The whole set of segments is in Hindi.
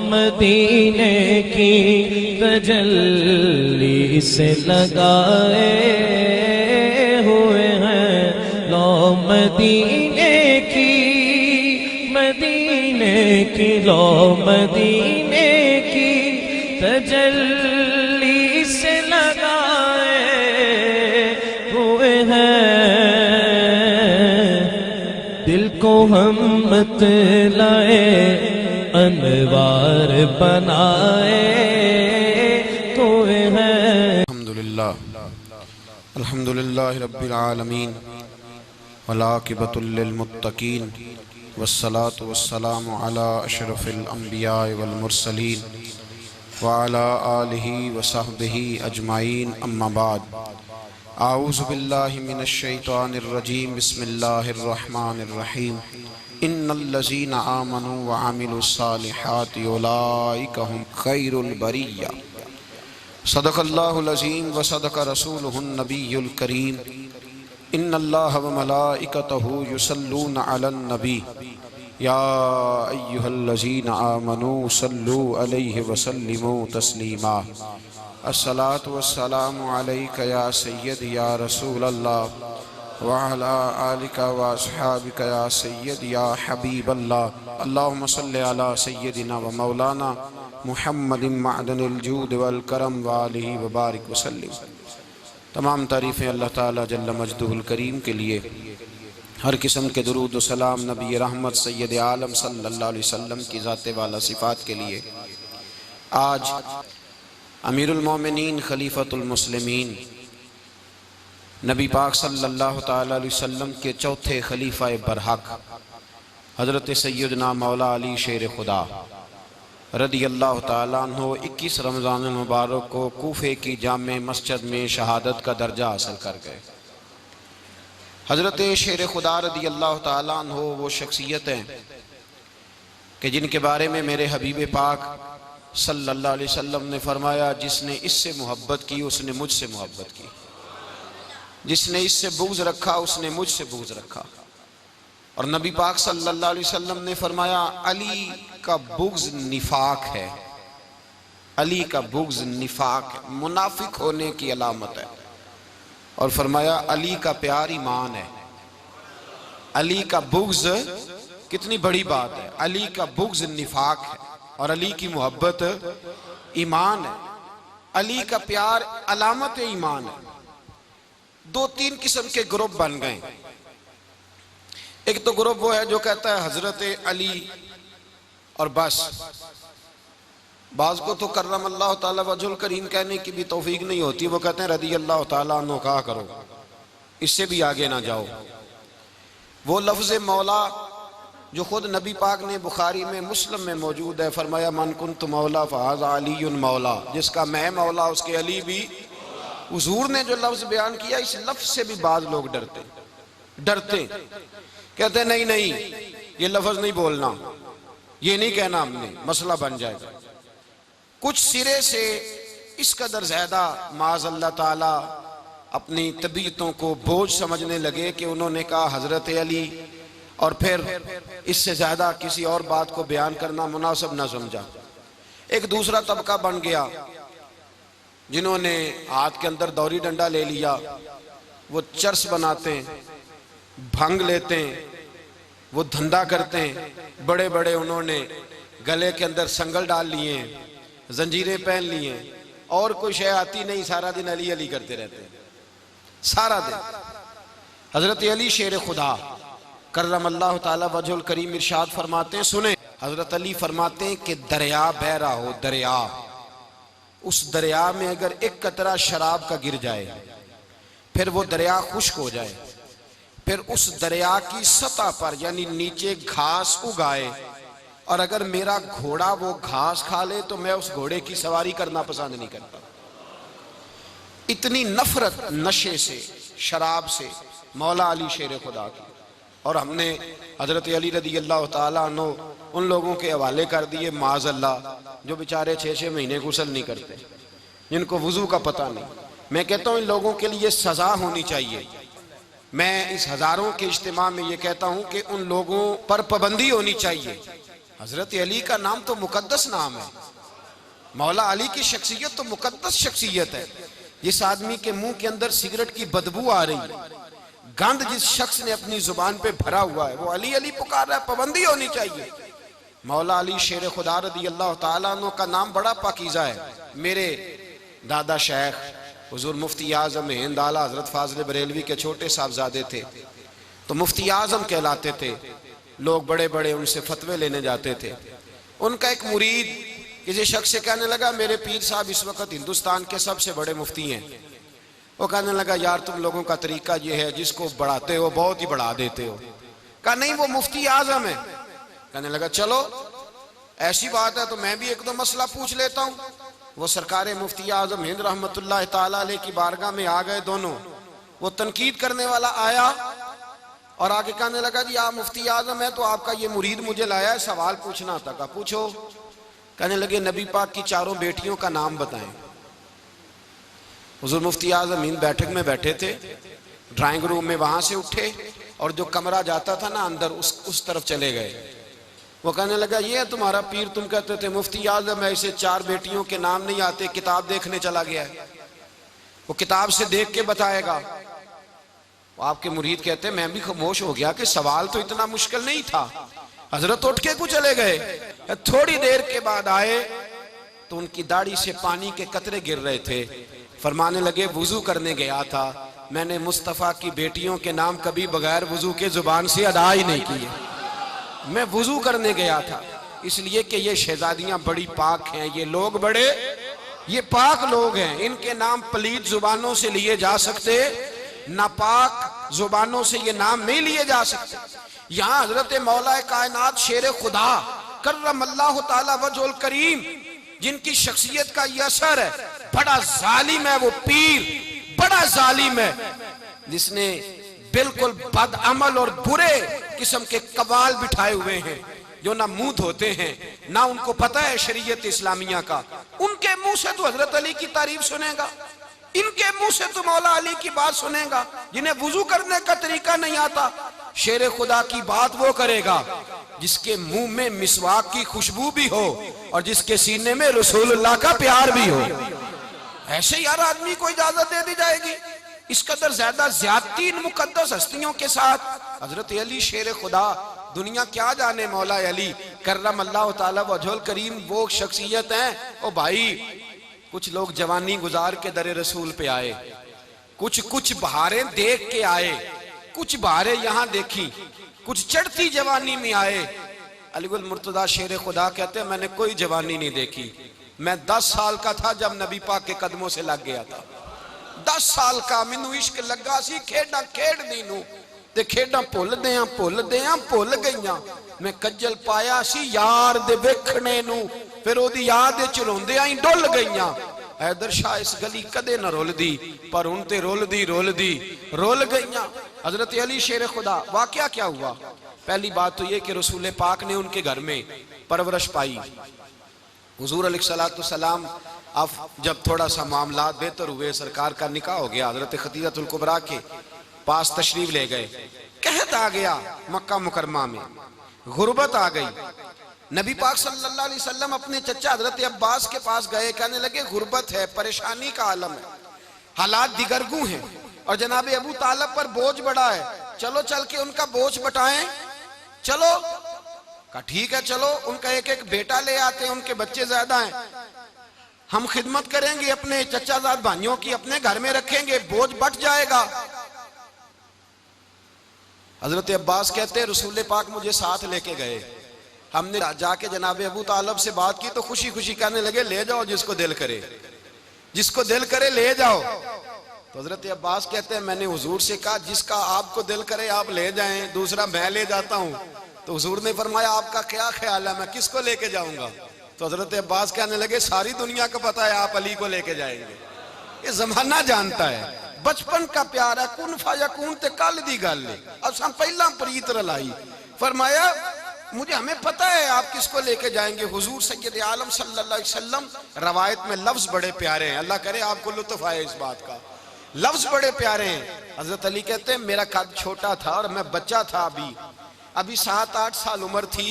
मदीने की तजल्ली से लगाए हुए हैं। लो मदीने की लो मदीने की तजल्ली से लगाए हुए हैं। दिल को हम मत लाए अनवार बनाए हुए हैं। अल्हम्दुलिल्लाह रब्बिल आलमीन वलाकिबतुल लिल मुत्तकीन वस्सलातु वस्सलामु अला अशरफिल अंबिया वल मुरसलीन व अला आलिहि व सहबिहि अजमाइन अम्मा बाद। आऊज़ु बिल्लाहि मिनश शैतानिर रजीम बिस्मिल्लाहिर रहमानिर रहीम। इन्नल्लज़ीना आमनू व अमिलुस सालिहाति उलाइका हुम खैरुल बरिय्या। सदक़ल्लाहुल अज़ीम व सदक़ रसूलुहुन नबियुल करीम। इन्नल्लाह व मलाइकतहु युसल्लूना अलन नबी या अय्युहल्लज़ीना आमनू सल्लू अलैहि व सल्लिमू तस्लीमा। अस्सलातु वस्सलामु अलैका या सय्यदी या रसूलल्लाह व अला आलिका व अस्हाबिका या सय्यदी या हबीबल्लाह। अल्लाहुम्मा सल्लि अला सय्यदिना व मौलाना मुहम्मदिन मअदनिल जूद वल करम व आलिहि व बारिक वसल्लिम। तमाम तारीफ़ें अल्लाह ताला जल्ल मजदुहुल करीम के लिए। हर किस्म के दुरूद व सलाम नबी रहमत सैयद आलम सल्लल्लाहु अलैहि वसल्लम की ज़ाते वाला सिफ़ात के लिए। आज अमीरुल मोमिनीन खलीफतुल मुस्लिमीन नबी पाक सल्लल्लाहु ताला अलैहि वसल्लम के चौथे खलीफा बरहक हज़रत सैयदना मौला अली शेर खुदा रदी अल्लाह ताला अन्हो 21 रमज़ान मुबारक को कूफे की जामे मस्जिद में शहादत का दर्जा हासिल कर गए। हज़रत शेर खुदा रदी अल्लाह ताला अन्हो वो शख्सियत हैं कि जिनके बारे में मेरे हबीब पाक सल्लल्लाहु अलैहि वसल्लम ने फरमाया, जिसने इससे मोहब्बत की उसने मुझसे मोहब्बत की, जिसने इससे बुग़्ज़ रखा उसने मुझसे बुग़्ज़ रखा। और नबी पाक सल्लल्लाहु अलैहि वसल्लम ने फरमाया, अली का बुग़्ज़ निफाक है, अली का बुग़्ज़ निफाक है, मुनाफिक होने की अलामत है। और फरमाया अली का प्यार ईमान है। अली का बुग़्ज़ कितनी बड़ी बात है। अली का बुग़्ज़ निफाक है और अली की मोहब्बत ईमान है। अली का प्यार अलामत ईमान है। 2-3 किस्म के ग्रुप बन गए। एक तो ग्रुप वो है जो कहता है हजरत अली और बस। बाज़ को तो कर्रम अल्लाह ताला वजहुल करीम कहने की भी तौफीक नहीं होती, वो कहते हैं रदी अल्लाह ताला अन्हु कहा करो, इससे भी आगे ना जाओ। वो लफ्ज़ मौला जो खुद नबी पाक ने बुखारी में मुस्लिम में मौजूद है, फरमाया मन कुन्तु मौला फ़हाज़ा अलीयुन मौला, जिसका मैं मौला उसके अली भी। हुज़ूर ने जो लफ्ज़ बयान किया, इस लफ्ज़ से भी बाज़ लोग डरते कहते नहीं नहीं ये लफ्ज़ नहीं बोलना, ये नहीं कहना, हमने मसला बन जाएगा। कुछ सिरे से इस कदर ज़्यादा माज़ अल्लाह ताला अपनी तबीयतों को बोझ समझने लगे कि उन्होंने कहा हज़रत अली, और फिर इससे ज़्यादा किसी और बात को बयान करना मुनासिब न समझा। एक दूसरा तबका बन गया जिन्होंने हाथ के अंदर दौरी डंडा ले लिया, वो चर्स बनाते हैं, भंग लेते हैं, वो धंधा करते हैं। बड़े बड़े उन्होंने गले के अंदर संगल डाल लिए हैं, जंजीरें पहन लिए हैं, और कोई शय आती नहीं, सारा दिन अली अली करते रहते हैं सारा दिन। हजरत अली शेर खुदा कर्रम अल्लाह ताला वजहुल करीम इरशाद फरमाते हैं, सुने, हजरत अली फरमाते हैं कि दरिया बह रहा हो, दरिया, उस दरिया में अगर एक कतरा शराब का गिर जाए, फिर वो दरिया खुश्क हो जाए, फिर उस दरिया की सतह पर यानी नीचे घास उगाए, और अगर मेरा घोड़ा वो घास खा ले तो मैं उस घोड़े की सवारी करना पसंद नहीं करता। इतनी नफरत नशे से, शराब से मौला अली शेर खुदा की। और हमने हजरत अली रदी अल्लाह ताला अन्हु उन लोगों के हवाले कर दिए माज़ अल्लाह, जो बेचारे 6-6 महीने गुस्ल नहीं करते, जिनको वुजू का पता नहीं। मैं कहता हूँ इन लोगों के लिए सजा होनी चाहिए। मैं इस हज़ारों के इज्तिमा में ये कहता हूँ कि उन लोगों पर पाबंदी होनी चाहिए हजरत अली का नाम तो मुकद्दस नाम है, मौला अली की शख्सियत तो मुकद्दस शख्सियत है। जिस आदमी के मुंह के अंदर सिगरेट की बदबू आ रही, गंद जिस शख्स ने अपनी जुबान पे भरा हुआ है, वो अली अली पुकार रहा है, पाबंदी होनी चाहिए। मौला अली शेर खुदा रदी अल्लाह ताला अन्हु का नाम बड़ा पाकीज़ा है। मेरे दादा शेख हुजूर मुफ्ती आज़म हिंद आला हजरत फाजिल बरेलवी के छोटे साहबजादे थे, तो मुफ्ती आज़म कहलाते थे। लोग बड़े बड़े उनसे फतवे लेने जाते थे। उनका एक मुरीद किसी शख्स से कहने लगा, मेरे पीर साहब इस वक्त हिंदुस्तान के सबसे बड़े मुफ्ती हैं। वो कहने लगा, यार तुम लोगों का तरीका ये है, जिसको बढ़ाते हो बहुत ही बढ़ा देते हो। कहा नहीं, वो मुफ्ती आज़म है। कहने लगा, चलो ऐसी बात है तो मैं भी एक दो मसला पूछ लेता हूँ। वो सरकार मुफ्ती आज़म हिंद रहमतुल्लाह ताला अलैह की बारगाह में आ गए दोनों। वो तनकीद करने वाला आया और आगे कहने लगा, जी आप मुफ्ती आज़म है तो आपका ये मुरीद मुझे लाया है, सवाल पूछना था। कहा पूछो। कहने लगे, नबी पाक की चारों बेटियों का नाम बताएं। हुजूर मुफ्ती आज़म हिंद बैठक में बैठे थे, ड्राइंग रूम में वहां से उठे और जो कमरा जाता था ना अंदर, उस तरफ चले गए। वो कहने लगा, ये है तुम्हारा पीर, तुम कहते थे मुफ्ती आज़म है, इसे चार बेटियों के नाम नहीं आते, किताब देखने चला गया है, वो किताब से देख के बताएगा। आपके मुरीद कहते मैं भी खामोश हो गया कि सवाल तो इतना मुश्किल नहीं था। हजरत उठ के कुछ चले गए। थोड़ी देर के बाद आए तो उनकी दाढ़ी से पानी के कतरे गिर रहे थे। फरमाने लगे, वुजू करने गया था, मैंने मुस्तफ़ा की बेटियों के नाम कभी बगैर वुजू के जुबान से अदा ही नहीं किए। मैं वुजू करने गया था इसलिए कि ये शहजादियां बड़ी पाक हैं, ये लोग बड़े ये पाक लोग हैं, इनके नाम पलीत जुबानों से लिए जा सकते, नापाक जुबानों से ये नाम नहीं लिए जा सकते। यहाँ हजरत मौला कायनात शेर खुदा कर्रमल्लाहु ताला वजहुल करीम, जिनकी शख्सियत का ये असर है, बड़ा जालिम है वो पीर, बड़ा जालिम है, जिसने बिल्कुल बदअमल और बुरे किस्म के कवाल बिठाए हुए हैं, जो ना मुंह धोते हैं ना उनको पता है शरीयत इस्लामिया का। उनके मुंह से तो हजरत अली की तारीफ सुनेगा, इनके मुंह से तो मौला अली की बात सुनेगा। जिन्हें वुजू करने का तरीका नहीं आता, शेर खुदा की बात वो करेगा जिसके मुंह में मिसवाक की खुशबू भी हो और जिसके सीने में रसूलुल्लाह का प्यार भी हो। ऐसे यार आदमी को इजाजत दे दी जाएगी? इस कदर ज्यादा ज्यादती इन मुकद्दस हस्तियों के साथ। हजरत अली शेर खुदा, दुनिया क्या जाने मौला अली कर्रमल्लाहु ताला वजहुल करीम वो शख्सियत है। ओ भाई, कुछ लोग जवानी गुजार के दरे रसूल पे आए, कुछ बहारें देख के आए, कुछ बहारें यहाँ देखी, कुछ चढ़ती जवानी में आए। अलीगुल मुर्तजा शेर खुदा कहते हैं, मैंने कोई जवानी नहीं देखी। मैं 10 साल का था जब नबी पाक के कदमों से लग गया था। 10 साल का मैनू इश्क लगा सी, खेड़ा खेड़नी नू ते खेड़ा भुल गईयां। मैं कज्जल पाया सी यार दे वेखने नू, फिर ओदी याद विच रोंदियां ही डुल गईयां। हैदर शाह इस गली कदे न रुलदी, पर हुण ते रुल गईयां। हजरत अली शेर खुदा, वाकया क्या हुआ? पहली बात तो ये कि रसूल पाक ने उनके घर में परवरिश पाई। हुजूर अलैहिस्सलातु सलाम अब जब थोड़ा सा मामला बेहतर हुए, सरकार का निकाह हो गया, हजरत खदीजतुल कुबरा के पास तशरीफ ले गए। कहत आ गया मक्का मुकरमा में, गुर्बत आ गई। नबी पाक सल्लल्लाहु अलैहि वसल्लम अपने चचा हजरत अब्बास के पास गए, कहने लगे गुर्बत है, परेशानी का आलम है, हालात दिगरगू हैं और जनाब अबू तालिब पर बोझ बड़ा है, चलो चल के उनका बोझ बटाएं। चलो, कहा ठीक है चलो, उनका एक एक बेटा ले आते हैं, उनके बच्चे ज्यादा हैं, हम खिदमत करेंगे अपने चचाजाद भाइयों की, अपने घर में रखेंगे, बोझ बट जाएगा। हजरत अब्बास कहते हैं रसूल पाक मुझे साथ लेके गए, हमने जाके जनाब अबू तालिब से बात की तो खुशी खुशी कहने लगे ले जाओ जिसको दिल करे ले जाओ। तो हजरत अब्बास कहते हैं मैंने हुजूर से कहा जिसका आपको दिल करे आप ले जाएं, दूसरा मैं ले जाता हूं। तो हुजूर ने फरमाया आपका क्या ख्याल है, मैं किसको लेके जाऊंगा? तो हजरत अब्बास कहने लगे सारी दुनिया को पता है आप अली को लेके जाएंगे, ये जमाना जानता है, बचपन का प्यार है, कुन फयकून ते कल दी गल है, अब हम पहला प्रीत रलाई। फरमाया मुझे हमें पता है आप किसको लेके जाएंगे, हुजूर सैयद आलम सल्लल्लाहु अलैहि वसल्लम। रवायत में लफ्ज बड़े प्यारे हैं, अल्लाह करे आपको लुत्फ आए इस बात का, लफ्ज बड़े प्यारे हैं। हजरत अली कहते हैं मेरा कद छोटा था और मैं बच्चा था, अभी 7-8 साल उम्र थी,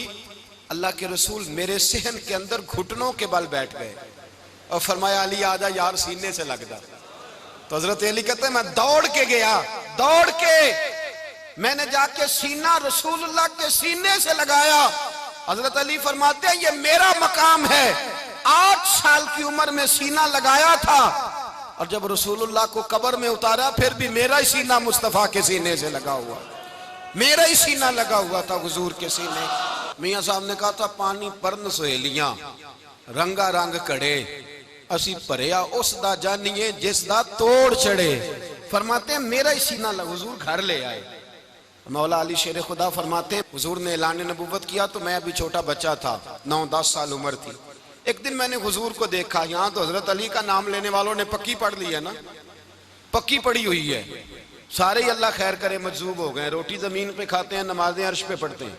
अल्लाह के रसूल मेरे सहन के अंदर घुटनों के बल बैठ गए और फरमाया अली आजा यार सीने से लग जा। तो हजरत अली कहते हैं मैं दौड़ के गया, दौड़ के मैंने जाके सीना रसूलुल्लाह के सीने से लगाया। हजरत अली फरमाते हैं ये मेरा मकाम है। 8 साल की उम्र में सीना लगाया था और जब रसूलुल्लाह को कब्र में उतारा फिर भी मेरा ही सीना मुस्तफा के सीने से लगा हुआ, मेरा ही सीना लगा हुआ था हुजूर के सीने। मियां साहब ने कहा था पानी परन सहेलियां रंगा रंग कड़े असी भरिया उस दा जानिए जिस दा तोड़ चढ़े। फरमाते हैं मेरा ही सीना लगा, हुजूर घर ले आए। मौला अली शेर खुदा फरमाते हुजूर ने ऐलान नबुव्वत किया तो मैं अभी छोटा बच्चा था, 9-10 साल उम्र थी। एक दिन मैंने हुजूर को देखा, यहाँ तो हजरत अली का नाम लेने वालों ने पक्की पढ़ ली है ना, पक्की पड़ी हुई है, सारे ही अल्लाह खैर करे मजजूब हो गए, रोटी जमीन पे खाते हैं, नमाजें अर्श पे पढ़ते हैं।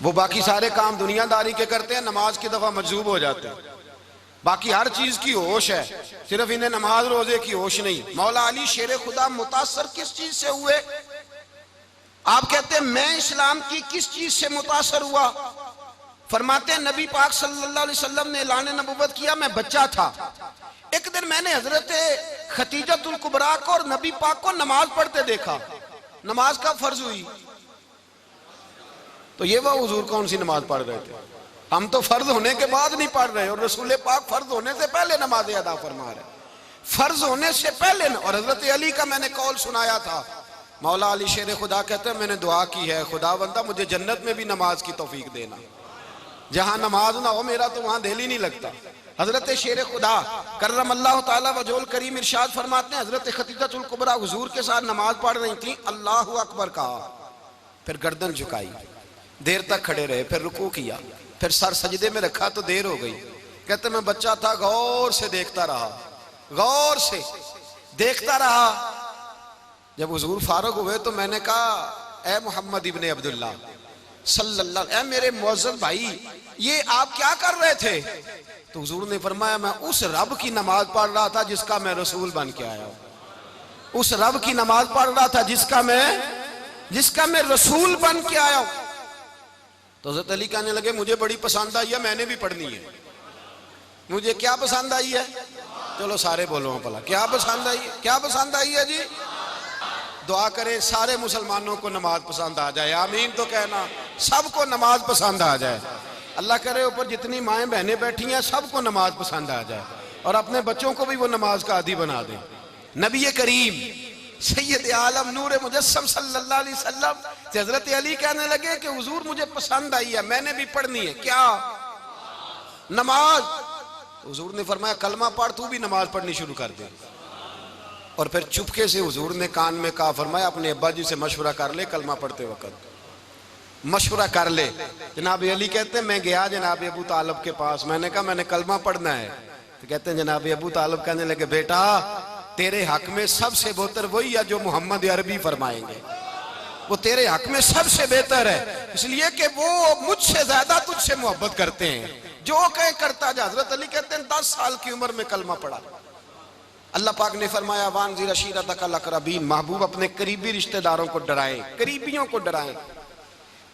वो बाकी सारे काम दुनियादारी के करते हैं, नमाज की दफा मजजूब हो जाते हैं। बाकी हर चीज की होश है, सिर्फ इन्हें नमाज रोजे की होश नहीं। मौला अली शेर खुदा मुतासर किस चीज से हुए? आप कहते हैं मैं इस्लाम की किस चीज से मुतासर हुआ? फरमाते हैं नबी पाक सल्लल्लाहु अलैहि वसल्लम ने ऐलान नबुव्वत किया, मैं बच्चा था। एक दिन मैंने हजरत खतीजतुल कुबरा को और नबी पाक को नमाज पढ़ते देखा। नमाज कब फर्ज हुई? तो ये वह हुजूर कौन सी नमाज पढ़ रहे थे? हम तो फर्ज होने के बाद नहीं पढ़ रहे और रसूल पाक फर्ज होने से पहले नमाज अदा फरमा रहे, फर्ज होने से पहले। और हजरत अली का मैंने कौल सुनाया था, मौला अली शेर खुदा कहते हैं मैंने दुआ की है खुदा बंदा मुझे जन्नत में भी नमाज की तौफीक देना, जहां नमाज ना हो मेरा तो वहां दिल ही नहीं लगता। हजरत शेर खुदा करम अल्लाह ताला वजोल करीम इरशाद फरमाते हैं हजरत खतीजतुल कुबरा हुजूर के साथ नमाज पढ़ रही थी, अल्लाहु अकबर कहा, फिर गर्दन झुकाई, देर तक खड़े रहे, फिर रुकू किया, फिर सर सजदे में रखा तो देर हो गई। कहते मैं बच्चा था, गौर से देखता रहा, गौर से देखता रहा। जब हुजूर फारूक हुए तो मैंने कहा ए मोहम्मद इब्ने अब्दुल्ला सल्लल्लाहु, ए मेरे मुअज्जज़ भाई ये आप क्या कर रहे थे? तो हुजूर ने फरमाया मैं उस रब की नमाज पढ़ रहा था जिसका मैं रसूल बन के आया हूं, उस रब की नमाज पढ़ रहा था जिसका मैं रसूल बन के आया हूं। तो हज़रत अली कहने लगे मुझे बड़ी पसंद आई है, मैंने भी पढ़नी है। मुझे क्या पसंद आई है? चलो सारे बोलो भला क्या पसंद आई है? क्या पसंद आई है जी? दुआ करें सारे मुसलमानों को नमाज पसंद आ जाए, आमीन तो कहना, सबको नमाज पसंद आ जाए। अल्लाह करे ऊपर जितनी माएँ बहनें बैठी हैं सबको नमाज पसंद आ जाए और अपने बच्चों को भी वो नमाज का आदी बना दें। नबी करीम सैयद आलम नूर मुजस्सम सल्लल्लाहु अलैहि वसल्लम से हजरत अली कहने लगे कि हुजूर मुझे पसंद आई है, मैंने भी पढ़नी है। क्या? नमाज। हुजूर ने फरमाया कलमा पढ़, तू भी नमाज पढ़नी शुरू कर दे। और फिर चुपके से हुजूर ने कान में कहा, फरमाया अपने अब्बा जी से मशवरा कर ले, कलमा पढ़ते वक्त मशवरा कर ले। जनाब अली कहते हैं मैं गया जनाब अबू तालिब के पास, मैंने कहा मैंने कलमा पढ़ना है। तो कहते हैं जनाब अबू तालिब कहने लगे बेटा तेरे हक में सबसे बेहतर वही है जो मोहम्मद अरबी फरमाएंगे, वो तेरे हक में सबसे बेहतर है, इसलिए कि वो मुझसे ज्यादा तुझसे मोहब्बत करते हैं, जो कहे करता जा। हजरत अली कहते हैं 10 साल की उम्र में कलमा पढ़ा। अल्लाह पाक ने फरमाया वानज़िर अशीरतकल अक़रबीन, महबूब अपने करीबी रिश्तेदारों को डराएं, करीबियों को डराएं,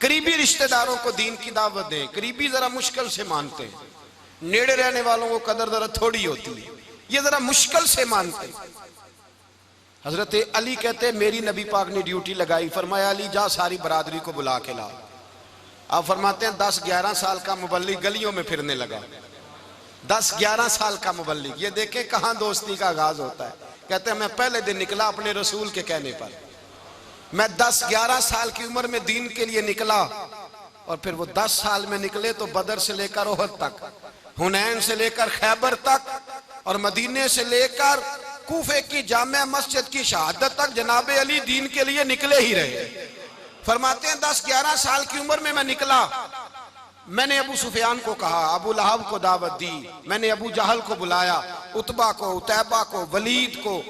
करीबी रिश्तेदारों को दीन की दावत दें। करीबी जरा मुश्किल से मानते हैं, नेड़े रहने वालों को कदर जरा थोड़ी होती है, ये जरा मुश्किल से मानते हैं। हजरत अली कहते मेरी नबी पाक ने ड्यूटी लगाई, फरमाया अली जा सारी बरादरी को बुला के ला। आप फरमाते हैं 10-11 साल का मुबल्लिग गलियों में फिरने लगा, 10-11 साल का मुबल्लिग। ये देखें कहां दोस्ती का आगाज होता है। कहते हैं मैं पहले दिन निकला अपने रसूल के कहने पर, मैं 10-11 साल की उम्र में दीन के लिए निकला और फिर वो 10 साल में निकले तो बदर से लेकर ओहद तक, हुनैन से लेकर खैबर तक और मदीने से लेकर कूफे की जामिया मस्जिद की शहादत तक जनाब अली दीन के लिए निकले ही रहे। फरमाते हैं 10-11 साल की उम्र में मैं निकला, मैंने अबू सुफियान को कहा, अबू लहब को दावत दी, मैंने अबू जहल को बुलाया, उतबा को, उतैबा को, वलीद को,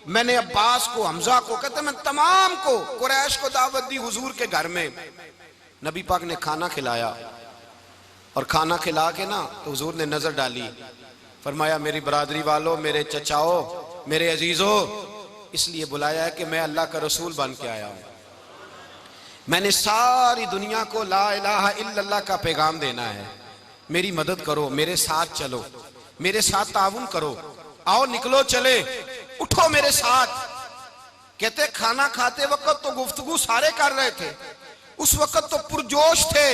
मैंने अब्बास को, हमजा को, कहते मैं तमाम को, कुरैश को दावत दी हुजूर के घर में। नबी पाक ने खाना खिलाया और खाना खिला के ना तो हुजूर ने नजर डाली, फरमाया मेरी बरादरी वालों, मेरे चचाओ, मेरे अजीजों, इसलिए बुलाया है कि मैं अल्लाह का रसूल बन के आया हूं, मैंने सारी दुनिया को ला इलाहा इल्लल्लाह का पैगाम देना है, मेरी मदद करो, मेरे साथ चलो, मेरे साथ ताउन करो, आओ निकलो चले, उठो मेरे साथ। कहते खाना खाते वक्त तो गुफ्तगू सारे कर रहे थे, उस वक्त तो पुरजोश थे,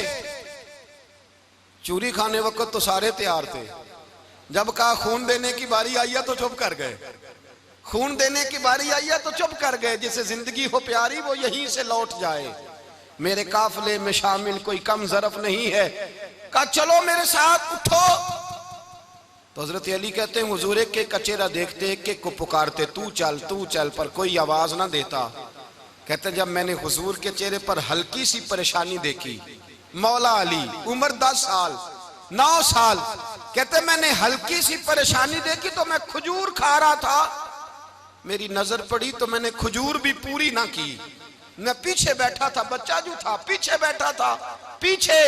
चूरी खाने वक्त तो सारे तैयार थे, जब कहा खून देने की बारी आई है तो चुप कर गए, खून देने की बारी आई है तो चुप कर गए। जिसे जिंदगी हो प्यारी वो यहीं से लौट जाए, मेरे काफिले में शामिल कोई कम ज़रफ नहीं है। कहा चलो मेरे साथ उठो। तो हजरत अली कहते हैं हुजूर एक के कचेरा देखते, एक एक को पुकारते, तू चल, पर कोई आवाज ना देता। कहते जब मैंने हुजूर के चेहरे पर हल्की सी परेशानी देखी, मौला अली उम्र 10 साल 9 साल, कहते मैंने हल्की सी परेशानी देखी तो मैं खजूर खा रहा था, मेरी नजर पड़ी तो मैंने खजूर भी पूरी ना की, मैं पीछे बैठा था, बच्चा जो था पीछे बैठा था, पीछे।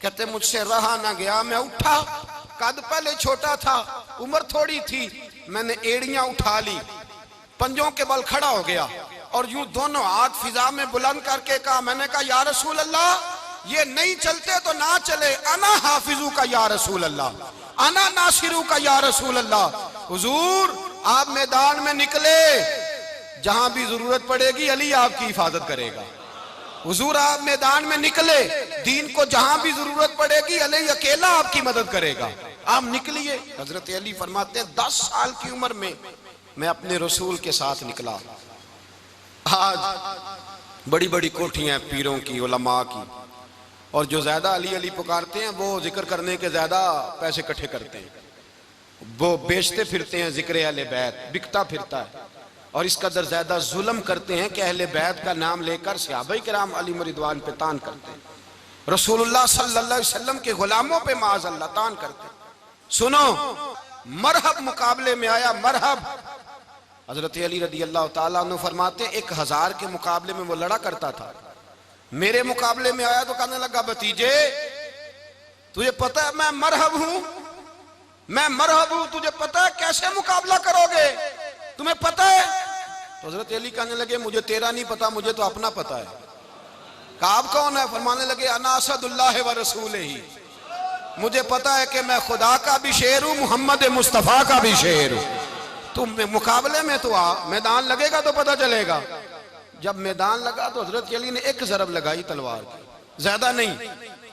कहते मुझसे रहा ना गया, मैं उठा, कद पहले छोटा था, उम्र थोड़ी थी, मैंने एड़ियां उठा ली, पंजों के बल खड़ा हो गया और यूं दोनों हाथ फिजा में बुलंद करके कहा, मैंने कहा या रसूल अल्लाह ये नहीं चलते तो ना चले, अना हाफिजू का या रसूल अल्लाह, अना नासिरू का या रसूल अल्लाह। हुजूर आप मैदान में निकले, जहां भी जरूरत पड़ेगी अली आपकी हिफाजत करेगा। हुजूर आप मैदान में निकले, दीन को जहां भी जरूरत पड़ेगी अली अकेला आपकी मदद करेगा, आप निकलिए। हजरत अली फरमाते हैं 10 साल की उम्र में मैं अपने रसूल के साथ निकला। आज बड़ी बड़ी कोठियां पीरों की, उलमा की, और जो ज्यादा अली अली पुकारते हैं वो जिक्र करने के ज्यादा पैसे इकट्ठे करते हैं, वो बेचते फिरते हैं, जिक्र अहले बैत बिकता फिरता है, और इस कदर ज्यादा जुल्म करते हैं कि अहले बैत का नाम लेकर सहाबा किराम अली रिदवान पे तान करते हैं, रसूलुल्लाह सल्लल्लाहु अलैहि वसल्लम के गुलामों पे माज़अल्लाह तान करते हैं। सुनो, मरहब मुकाबले में आया, मरहब। हजरत अली रदी अल्लाह ताला अन्हु फरमाते 1000 के मुकाबले में वो लड़ा करता था, मेरे मुकाबले में आया तो कहने लगा, भतीजे तुझे पता है मैं मरहब हूं, मैं मरहब हूं, तुझे पता है कैसे मुकाबला करोगे, तुम्हें पता है? तो हजरत अली कहने लगे मुझे तेरा नहीं पता, मुझे तो अपना पता है। आप कौन है? फरमाने लगे अना असदुल्लाह व रसूल ही, मुझे पता है कि मैं खुदा का भी शेर हूं, मोहम्मद मुस्तफा का भी शेर हूं। तुम मुकाबले में तो आ, मैदान लगेगा तो पता चलेगा। जब मैदान लगा तो हजरत अली ने एक ज़रब लगाई तलवार की, ज्यादा नहीं,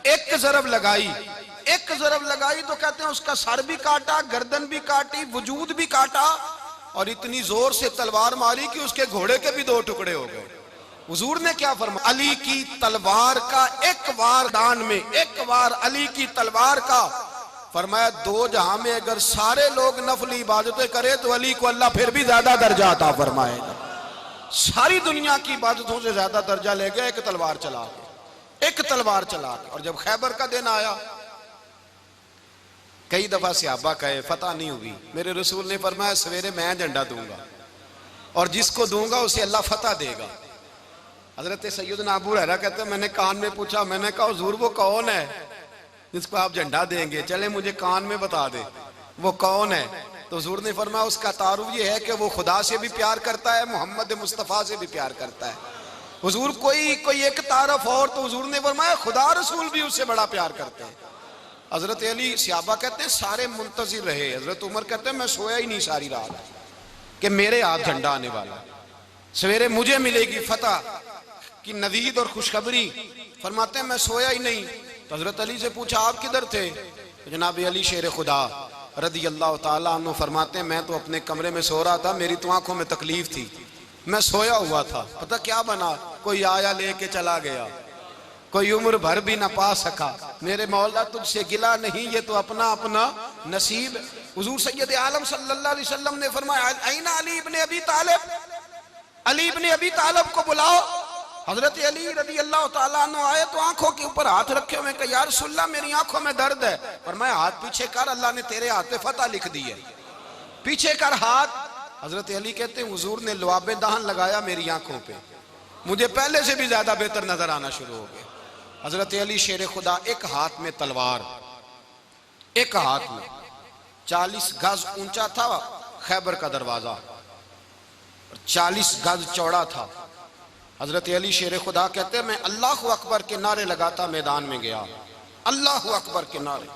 एक ज़रब लगाई, एक ज़रब लगाई तो कहते हैं उसका सर भी काटा, गर्दन भी काटी, वजूद भी काटा, और इतनी जोर से तलवार मारी कि उसके घोड़े के भी 2 टुकड़े हो गए। हुजूर ने क्या फरमाया? अली की तलवार का एक वार दान में, एक वार अली की तलवार का, फरमाया 2 जहां में अगर सारे लोग नफली इबादतें करें तो अली को अल्लाह फिर भी ज्यादा दर्जा अता फरमाएगा। सारी दुनिया की इबादतों से ज्यादा दर्जा ले गया एक तलवार चला के, एक तलवार चला के। और जब खैबर का दिन आया, कई दफा सहाबा कहे फतह नहीं हुई, मेरे रसूल ने फरमाया सवेरे मैं झंडा दूंगा और जिसको दूंगा उसे अल्लाह फतह देगा। हजरत सैयदना अबू हुरैरा कहते हैं मैंने कान में पूछा, मैंने कहा हुजूर वो कौन है जिसको आप झंडा देंगे, चले मुझे कान में बता दे वो कौन है। तो हुजूर ने फरमाया उसका तारुफ ये है कि वो खुदा से भी प्यार करता है, मोहम्मद मुस्तफ़ा से भी प्यार करता है। हुजूर कोई एक तारफ और, तो हुजूर ने फरमाया खुदा रसूल भी उससे बड़ा प्यार करते हैं। हजरत अली सहाबा कहते हैं सारे मुंतजिर रहे, हजरत उमर कहते हैं मैं सोया ही नहीं सारी रात कि मेरे हाथ झंडा आने वाला, सवेरे मुझे मिलेगी फतह की नवीद और खुशखबरी। फरमाते हैं मैं सोया ही नहीं। तो हजरत अली से पूछा आप किधर थे? तो जनाब अली शेर खुदा रदी अल्लाह ताला अन्हु फरमाते हैं मैं तो अपने कमरे में सो रहा था, मेरी तो आंखों में तकलीफ थी, मैं सोया हुआ था, पता क्या बना, कोई आया लेके चला गया, कोई उम्र भर भी ना पा सका। मेरे मौला तुझसे गिला नहीं, ये तो अपना अपना नसीब। हुजूर सैयद आलम सल्लल्लाहु अलैहि वसल्लम ने फरमाया ऐना अली इब्ने अबी तालिब, अली इब्ने अबी तालिब को बुलाओ। हजरत अली रदी अल्लाह ताला अन्हु आए तो आंखों के ऊपर हाथ रखे हुए, कहा या रसूलल्लाह मेरी आंखों में दर्द है। फरमाया हाथ पीछे कर, अल्लाह ने तेरे हाथ पे फतह लिख दी है, पीछे कर हाथ। हजरत अली कहते हैं हुजूर ने लुआबे दहन लगाया मेरी आंखों पे, मुझे पहले से भी ज्यादा बेहतर नजर आना शुरू हो गया। हजरत अली शेर खुदा एक हाथ में तलवार, एक हाथ में 40 गज ऊंचा था खैबर का दरवाजा, 40 गज चौड़ा था। हजरत अली शेर खुदा कहते हैं मैं अल्लाह अकबर के नारे लगाता मैदान में गया, अल्लाह अकबर के नारे।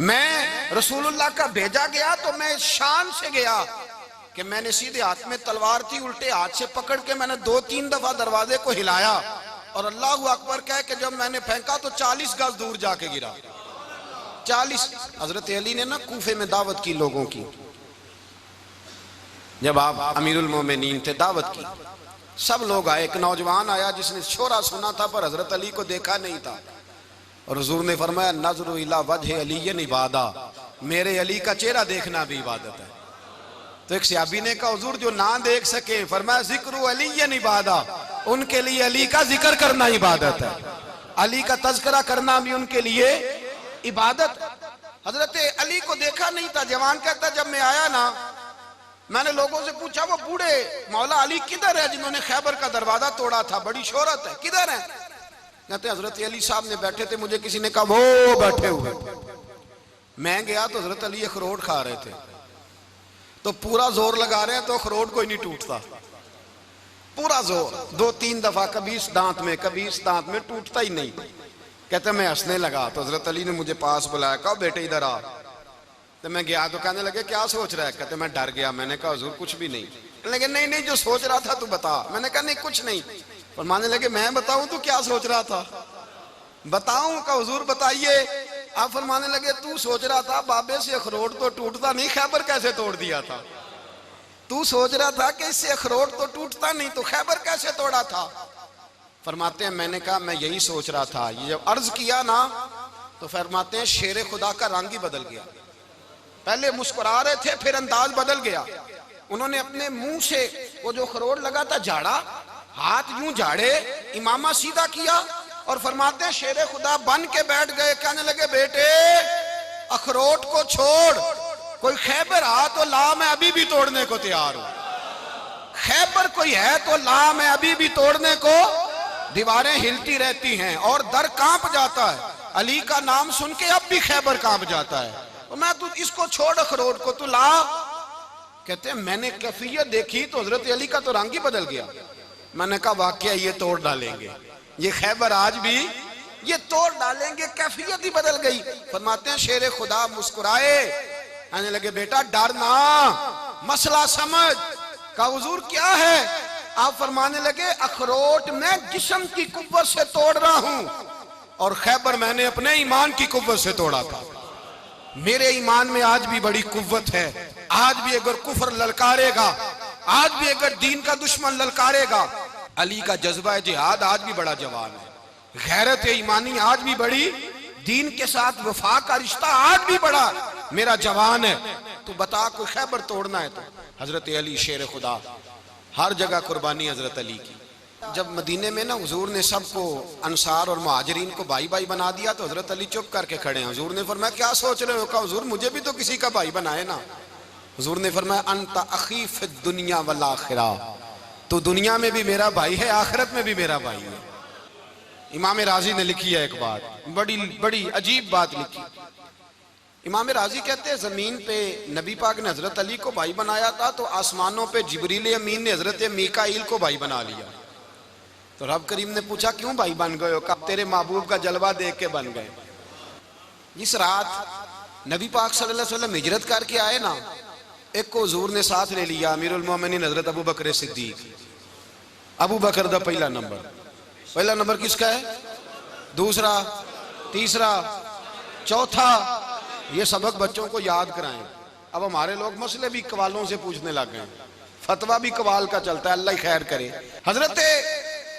मैं रसूलुल्लाह का भेजा गया तो मैं शान से गया कि मैंने सीधे हाथ में तलवार थी, उल्टे हाथ से पकड़ के मैंने 2-3 दफा दरवाजे को हिलाया और अल्लाह अकबर कह के जब मैंने फेंका तो 40 गज दूर जाके गिरा। 40। हजरत अली ने ना कूफे में दावत की लोगों की, जब आप अमीरुल मोमिनीन थे, दावत की, सब लोग आए। एक नौजवान आया जिसने शोरा सुना था पर हजरत अली को देखा नहीं था, और हुजूर ने फरमाया नज़्र इला वजह अली इबादा, मेरे अली का चेहरा देखना भी इबादत है। तो एक सहाबी ने कहा हुजूर जो ना देख सके, फरमाया जिक्र अली इबादा, उनके लिए अली का जिक्र करना इबादत है, अली का तज़किरा करना भी उनके लिए इबादत। हजरत अली को देखा नहीं था। जवान कहता जब मैं आया ना, मैंने लोगों से पूछा वो बूढ़े मौला अली किधर है जिन्होंने खैबर का दरवाजा तोड़ा था, बड़ी शोहरत है, किधर है? कहते हजरत अली साहब ने बैठे थे, मुझे किसी ने कहा वो बैठे हुए। मैं गया तो हजरत अली अखरोट खा रहे थे, तो पूरा जोर लगा रहे हैं तो अखरोट कोई नहीं टूटता, पूरा जोर 2-3 दफा, कभी इस दांत में कभी इस दांत में, टूटता ही नहीं। कहते मैं हंसने लगा तो हजरत अली ने मुझे पास बुलाया, कहा बेटे इधर आ। तो मैं गया तो कहने लगे क्या सोच रहा है? कहते मैं डर गया। मैंने कहा हुजूर कुछ भी नहीं। लेकिन नहीं नहीं जो सोच रहा था तू बता। मैंने कहा नहीं कुछ नहीं। और मानने लगे मैं बताऊं तू क्या सोच रहा था? बताऊं? का हुजूर बताइए। आप फरमाने लगे तू सोच रहा था बाबे से अखरोट तो टूटता नहीं, खैबर कैसे तोड़ दिया था? तू सोच रहा था कि इससे अखरोट तो टूटता नहीं, तो खैबर कैसे तोड़ा था? फरमाते हैं मैंने कहा मैं यही सोच रहा था। ये जब अर्ज किया ना तो फरमाते हैं शेर खुदा का रंग ही बदल गया। पहले मुस्कुरा रहे थे, फिर अंदाज बदल गया। उन्होंने अपने मुंह से वो जो अखरोट लगा था झाड़ा, हाथ यूं झाड़े, इमामा सीधा किया और फरमाते हैं शेर खुदा बन के बैठ गए। कहने लगे बेटे अखरोट को छोड़, कोई खैबर आ तो ला, मैं अभी भी तोड़ने को तैयार हूं। खैबर कोई है तो ला, मैं अभी भी तोड़ने को। दीवारें हिलती रहती हैं और दर कांप जाता है। अली का नाम सुन के अब भी खैबर कांप जाता है। तो मैं तू इसको छोड़ अखरोट को, तू ला। कहते हैं मैंने कैफियत देखी तो हजरत अली का तो रंग ही बदल गया। मैंने कहा वाकया ये तोड़ डालेंगे, ये खैबर आज भी ये तोड़ डालेंगे, कैफियत ही बदल गई। फरमाते हैं शेर खुदा मुस्कुराए, आने लगे बेटा डर ना, मसला समझ। का हुजूर क्या है? आप फरमाने लगे अखरोट मैं जिस्म की कुव्वत से तोड़ रहा हूं और खैबर मैंने अपने ईमान की कुव्वत से तोड़ा था। मेरे ईमान में आज भी बड़ी कुव्वत है। आज भी अगर कुफर ललकारेगा, आज भी अगर दीन का दुश्मन ललकारेगा, अली का जज्बा जिहाद आज भी बड़ा जवान है। गैरत ईमानी आज भी बड़ी, दीन के साथ वफा का रिश्ता आज भी बड़ा मेरा जवान है। तो बता कोई खैबर तोड़ना है तो हजरत अली शेर खुदा, हर जगह कुर्बानी हजरत अली की। जब मदीने में ना हुजूर ने सबको अंसार और मुहाजिरीन को भाई भाई बना दिया तो हजरत अली चुप करके खड़े हैं। हुजूर ने फरमाया क्या सोच रहे हो? कहा हुजूर मुझे भी तो किसी का भाई बनाए ना। हुजूर ने फरमाया अंता अखी फिद दुनिया वल आखिरा, तो दुनिया में भी मेरा भाई है, आखिरत में भी मेरा भाई है। इमाम राजी ने लिखी है एक बात, बड़ी बड़ी अजीब बात लिखी। इमाम राजी कहते हैं जमीन पे नबी पाक ने हजरत अली को भाई बनाया था तो आसमानों पे जिब्रील अमीन ने हजरत मीकाईल को भाई बना लिया। तो रब करीम ने पूछा क्यों भाई बन गए हो? कब तेरे महबूब का जलवा देख के बन गए। इस रात नबी पाक सल्लल्लाहु अलैहि वसल्लम हिजरत करके आए ना, एक को हुजूर ने साथ ले लिया, अमीरुल मोमिनीन हजरत अबू बकर सिद्दीक। अबू बकर दा पहला नंबर किसका है? दूसरा, तीसरा, चौथा। ये सबक बच्चों को याद कराएं। अब हमारे लोग मसले भी कवालों से पूछने लग गए, फतवा भी कवाल का चलता है, अल्लाह ही खैर करे। हजरत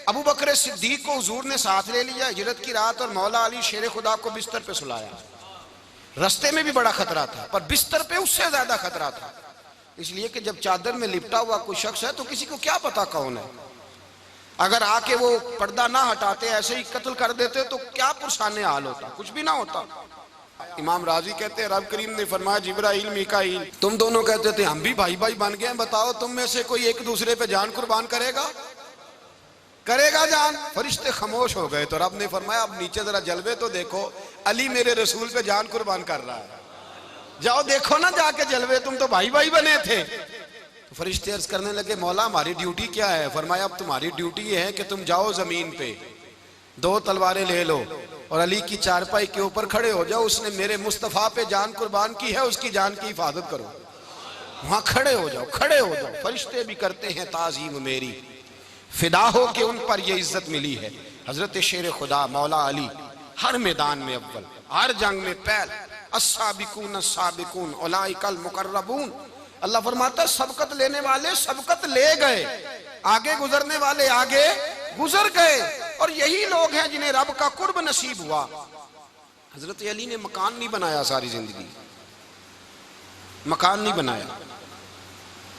अबू बकर सिद्दीक को हुजूर ने साथ ले लिया हिजरत की रात और मौला अली शेर खुदा को बिस्तर पे सुलाया। रास्ते में भी बड़ा खतरा था पर बिस्तर पे उससे ज्यादा खतरा था, इसलिए कि जब चादर में लिपटा हुआ कोई शख्स है तो किसी को क्या पता कौन है। अगर आके वो पर्दा ना हटाते ऐसे ही कत्ल कर देते तो क्या पुरसाने हाल होता, कुछ भी ना होता। इमाम राजी कहते हैं रब करीम ने फरमाया जिब्राइल मीकाईल तुम दोनों कहते थे हम भी भाई भाई बन गए, बताओ तुम में से कोई एक दूसरे पे जान कुर्बान करेगा जान? फरिश्ते खामोश हो गए। तो रब ने फरमाया अब नीचे जरा जलवे तो देखो, अली मेरे रसूल पे जान कुर्बान कर रहा है, जाओ देखो ना जाके जलवे, तुम तो भाई भाई बने थे। तो फरिश्ते अर्ज करने लगे मौला हमारी ड्यूटी क्या है? फरमाया अब तुम्हारी ड्यूटी ये है कि तुम जाओ जमीन पे, 2 तलवारें ले लो और अली की चारपाई के ऊपर खड़े हो जाओ। उसने मेरे मुस्तफ़ा पे जान कुर्बान की है, उसकी जान की हिफाजत करो। वहां खड़े हो जाओ, खड़े हो जाओ। फरिश्ते भी करते हैं ताजीम मेरी, फिदा हो के उन पर ये इज्जत मिली है। हजरत शेर खुदा मौला अली हर मैदान में अव्वल, हर जंग में पहल। अस्साबिकून अस्साबिकून उलाइकल मुकर्रबून। अल्लाह फरमाता सबकत लेने वाले सबकत ले गए, आगे गुजरने वाले आगे गुजर गए, और यही लोग हैं जिन्हें रब का कुर्ब नसीब हुआ। हजरत अली ने मकान नहीं बनाया, सारी जिंदगी मकान नहीं बनाया,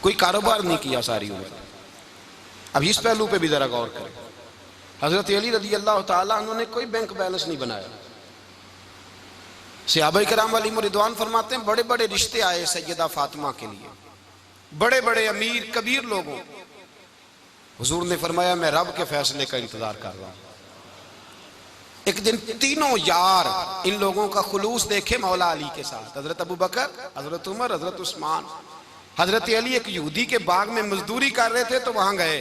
कोई कारोबार नहीं किया सारी उम्र। अब इस पहलू पे भी जरा गौर करें। हजरत अली रज़ी अल्लाह ताला उन्होंने कोई बैंक बैलेंस नहीं बनाया। सहाबा किराम वाली रिदवान फरमाते हैं बड़े बड़े रिश्ते आए सैयदा फातिमा के लिए, बड़े बड़े अमीर कबीर लोगों। हुजूर ने फरमाया मैं रब के फैसले का इंतजार कर रहा हूं। एक दिन तीनों यार इन लोगों का खुलूस देखे मौला अली के साथ, हजरत अबू बकर, हजरत उमर, हजरत उस्मान। हजरत अली एक यहूदी के बाग में मजदूरी कर रहे थे तो वहां गए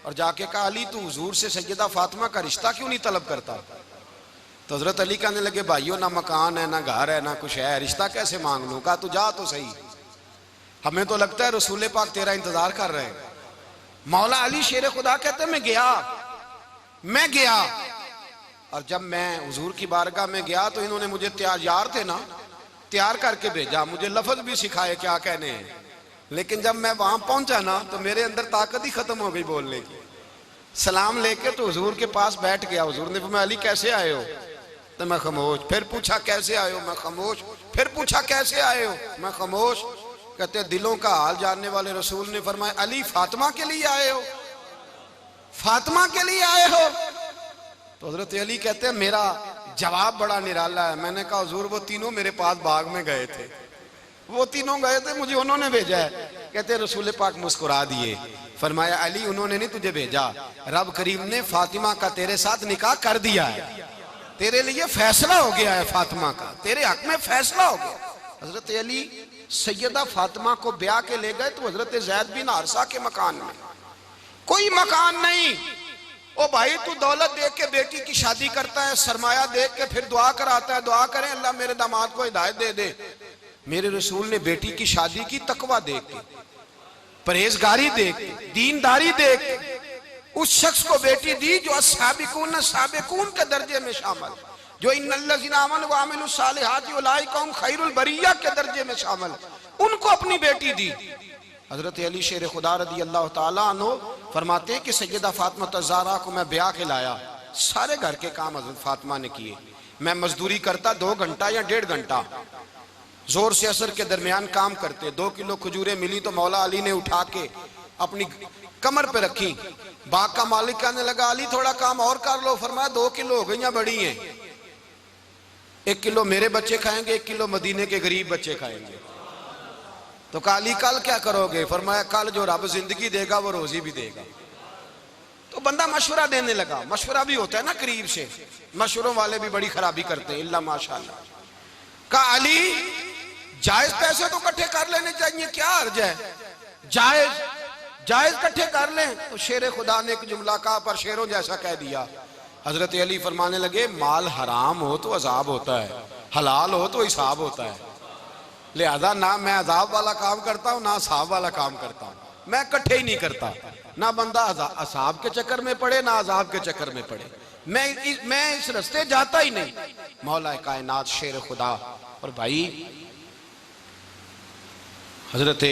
और जाके कहा अली तू हुजूर से सैयदा फातिमा का रिश्ता क्यों नहीं तलब करता? तो हजरत अली कहने लगे भाइयों ना मकान है ना घर है ना कुछ है, रिश्ता कैसे मांग लूं? कहा तू जा तो सही, हमें तो लगता है रसूल पाक तेरा इंतजार कर रहे हैं। मौला अली शेर खुदा कहते मैं गया और जब मैं हुजूर की बारगाह में गया तो इन्होंने मुझे यार थे ना, तैयार करके भेजा, मुझे लफ्ज भी सिखाए क्या कहने हैं। लेकिन जब मैं वहां पहुंचा ना तो मेरे अंदर ताकत ही खत्म हो गई बोलने की। सलाम लेके तो हुजूर के पास बैठ गया। हुजूर ने फरमाया अली कैसे आए हो? तो मैं खामोश। फिर पूछा कैसे आए हो? मैं खामोश। फिर पूछा कैसे आए हो? मैं खामोश। कहते दिलों का हाल जानने वाले रसूल ने फरमाया अली फातिमा के लिए आए हो? फातिमा के लिए आए हो? तो हजरत अली कहते हैं मेरा जवाब बड़ा निराला है। मैंने कहा हुजूर वो तीनों मेरे पास बाग में गए थे, वो तीनों गए थे, मुझे उन्होंने भेजा है। कहते रसूल पाक मुस्कुरा दिए, फरमाया अली उन्होंने नहीं तुझे भेजा, रब करीम ने फातिमा का तेरे साथ निकाह कर दिया है, तेरे लिए फैसला हो गया है, फातिमा का तेरे हक में फैसला हो गया। हजरत अली सैयदा फातिमा को ब्याह के ले गए तो हजरत ज़ैद बिन हारिसा के मकान में, कोई मकान नहीं। ओ भाई तू दौलत देख के बेटी की शादी करता है, सरमाया देख के फिर दुआ कराता है, दुआ करें अल्लाह मेरे दामाद को हिदायत दे दे। मेरे रसूल ने बेटी की शादी की तकवा देख के, परहेजगारी देख के, दीनदारी देख के उस शख्स को बेटी दी जो अस्साबिकून साबिकून के दर्जे में शामिल, जो इन्नल्लज़ीना आमनू व अमिलुस सालिहाति उलाइका हुम खैरुल बरिया के दर्जे में शामिल, उनको अपनी बेटी दी। हजरत अली शेर खुदा रज़ी अल्लाह ताला अन्हु फरमाते हैं कि सैयदा फातिमा ज़हरा को मैं ब्याह के लाया, सारे घर के काम हजरत फातिमा ने किए। मैं मजदूरी करता 2 घंटा या 1.5 घंटा, जोर से असर के दरमियान काम करते। 2 किलो खजूरें मिली तो मौला अली ने उठा के अपनी कमर पे रखी। बाग का मालिक कहने लगा अली थोड़ा काम और कर लो। फरमाया 2 किलो हो गई या बड़ी हैं, 1 किलो मेरे बच्चे खाएंगे, 1 किलो मदीने के गरीब बच्चे खाएंगे। तो कहा अली कल क्या करोगे? फरमाया कल जो रब जिंदगी देगा वो रोजी भी देगा। तो बंदा मशवरा देने लगा। मशवरा भी होता है ना करीब से, मशवरों वाले भी बड़ी खराबी करते हैं इल्ला माशाअल्लाह। कहा अली जायज पैसे तो इकट्ठे कर लेने चाहिए, क्या अर्ज है, जायज इकट्ठे कर लें। तो शेर खुदा ने एक जुमला कहा पर शेरों जैसा कह दिया। हजरत अली फरमाने लगे माल हराम हो तो अजाब होता है, हलाल हो तो हिसाब होता है, लिहाजा ना मैं अजाब वाला काम करता हूँ ना हिसाब वाला काम करता हूँ, मैं इकट्ठे ही नहीं करता। ना बंदा असाब के चक्कर में पड़े ना अजाब के चक्कर में पड़े, मैं इस रास्ते जाता ही नहीं। मौला कायनात शेर खुदा। और भाई हजरत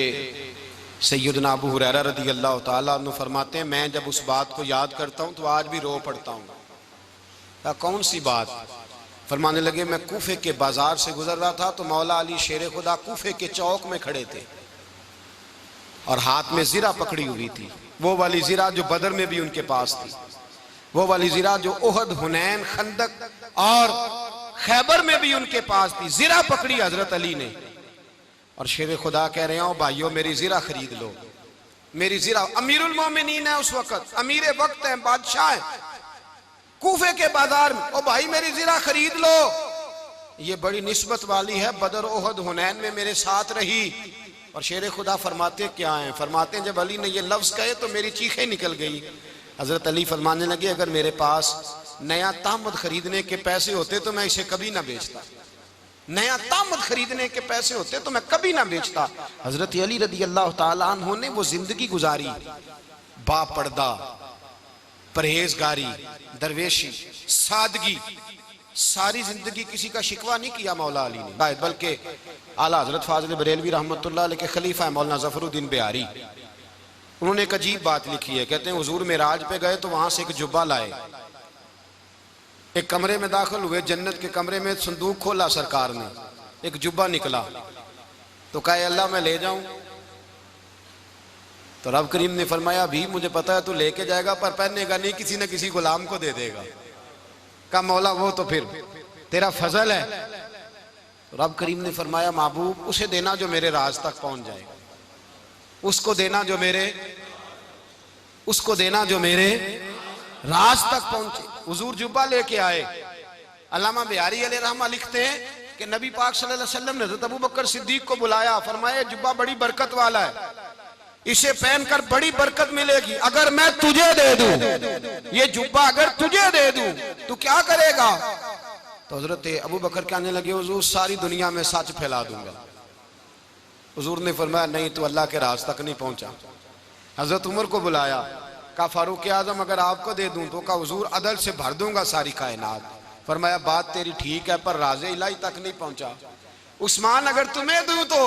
सैयदना अबू हुरैरा रज़ी अल्लाह ताला अन्हु फरमाते हैं मैं जब उस बात को याद करता हूँ तो आज भी रो पड़ता हूँ। कौन सी बात? फरमाने लगे मैं कूफे के बाजार से गुजर रहा था तो मौला अली शेर खुदा कूफे के चौक में खड़े थे और हाथ में जीरा पकड़ी हुई थी, वो वाली जीरा जो बदर में भी उनके पास थी, वो वाली जीरा जो ओहद, हुनैन, खंदक और खैबर में भी उनके पास थी। जीरा पकड़ी हजरत अली ने और शेर खुदा कह रहे हो भाइयों मेरी जीरा खरीद लो, मेरी जीरा। अमीरुल मोमिनीन है उस वक्त, अमीर वक्त है, बादशाह है, कूफे के बाजार में। ओ भाई मेरी जीरा खरीद लो, ये बड़ी निस्बत वाली है, बदर ओहद हुनैन में मेरे साथ रही और शेर खुदा फरमाते क्या हैं, फरमाते हैं जब अली ने ये लफ्ज़ कहे तो मेरी चीखें निकल गई। हज़रत अली फरमाने लगे अगर मेरे पास नया तामद खरीदने के पैसे होते तो मैं इसे कभी ना बेचता, नया तामद खरीदने के पैसे होते तो मैं कभी ना बेचता। हज़रत अली रदी अल्लाह ताला अन्हु ने वो जिंदगी गुजारी, बापर्दा, परहेजगारी, दरवेशी, सादगी, सारी जिंदगी किसी का शिकवा नहीं किया मौला अली ने, बल्कि आला हजरत फाजिल बरेलवी रहमतुल्लाह अलैह के खलीफा मौलाना ज़फरुद्दीन बिहारी, उन्होंने एक अजीब बात लिखी है। कहते हैं हुजूर मेराज पे गए तो वहां से एक जुब्बा लाए, एक कमरे में दाखिल हुए, जन्नत के कमरे में संदूक खोला सरकार ने, एक जुब्बा निकला तो कहे अल्लाह मैं ले जाऊं, तो रब करीम ने फरमाया भी मुझे पता है तू लेके जाएगा पर पहनेगा नहीं, किसी न किसी गुलाम को दे देगा। कहा मौला वो तो फिर तेरा फजल है। तो रब करीम ने फरमाया महबूब उसे देना जो मेरे राज तक पहुंच जाए, उसको देना जो मेरे, उसको देना जो मेरे राज तक पहुंचे। हुजूर जुब्बा लेके आए। अल्लामा बिहारी अलैहि रहमा लिखते हैं कि नबी पाक सल्लल्लाहु अलैहि वसल्लम ने हज़रत अबू बकर सिद्दीक को बुलाया, फरमाया जुब्बा बड़ी बरकत वाला है, इसे पहनकर बड़ी बरकत मिलेगी, अगर मैं तुझे दे दूं, ये जुब्बा अगर तुझे दे दूं तो क्या करेगा? तो हजरत अबू बकर कहने लगे हुजूर सारी दुनिया में सच फैला दूंगा। हुजूर ने फरमाया नहीं तू अल्लाह के राज तक नहीं पहुंचा। हजरत उमर को बुलाया, कहा फारूक आजम अगर आपको दे दूं तो, कहा हुजूर अदल से भर दूंगा सारी कायनात। फरमाया बात तेरी ठीक है पर राज़े इलाही तक नहीं पहुंचा। उस्मान अगर तुम्हें दूं तो,